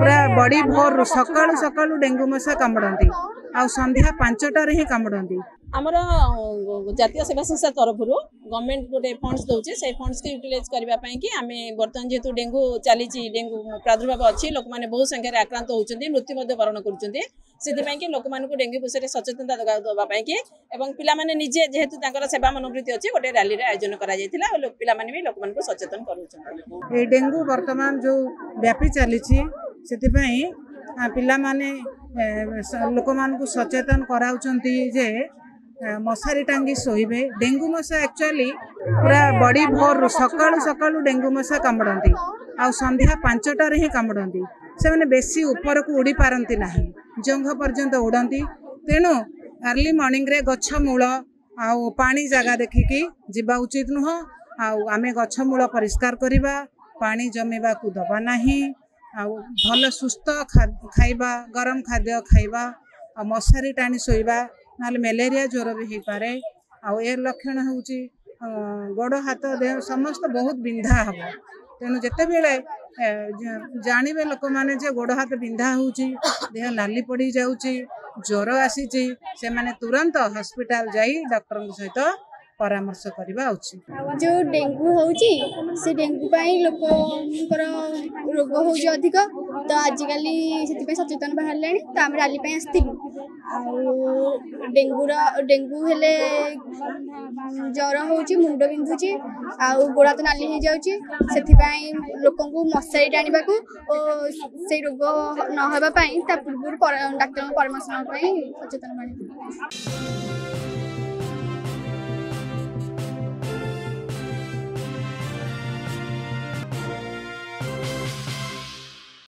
पूरा बड़ी भोर सकाळु सकाळु डेंगू मशा कामुड़ती आ संध्या 5टार ही कामुड़ती। आमर जातीय सेवा संस्था तरफ गवर्नमेंट गोटे फंड्स दौचे से फंड्स के यूटिलाइज करने कि आम बर्तमान जेहेतु डेंगू चली डेंगू प्रादुर्भाव अच्छी लोक मैंने बहुत संख्यार आक्रांत होती मृत्यु वरण कर लोक मान डेंगू विषय सचेतनता देवाई कि पाने निजे जेहेतु सेवा मनोवृत्ति अच्छी गोटे रैली आयोजन कर लोक मान सचेतन कर डेंगू बर्तमान जो व्यापी चली पिला माने लोक मान सचेतन कराउचंती जे मशारी टांगी शोबे। डेंगू मशा एक्चुअली पूरा बड़ी भोर सकाळु सकाळु डेंगू मशा कामुड़ती आ संध्या 5टार ही कामुड़ती। से मैंने बेसी ऊपर को उड़ी पारती ना जंघ पर्यंत उड़ती। तेणु अर्ली मॉर्निंग रे गछ मूल आउ पानी जगह देखिकी जीवा उचित नुह। आमे गछ मूल परिष्कार करवा पानी जमीवा को दबा नहीं भल सुस्थ खाइबा गरम खाद्य खाइबा मशारी टाणी शोइबा ना मलेरिया ज्वर भी हो पारे। ए लक्षण हूँ गोड़ हाथ देह समस्त बहुत बिंधा हम। तेणु जिते बेले जानवे लोक मैंने गोड़ हाथ बिंधा हो देह नाली पड़ जाऊँगी ज्वर आसी से माने तुरंत हॉस्पिटल जाई डॉक्टर सहित परामर्श करवा उचित। जो डेंगू होची से डेंगू पाई लोकर रोग हो अधिक तो आजिकल से सचेतन बाहर तो आम रैली आसलु डेंगू हेले ज्वर होची मुंड बिंधुची आउ गोड़ हाथ नाली हो जाउची से लोक मशारी टाणा और से रोग न होगा पूर्व डाक्तर परामर्श सचेतन।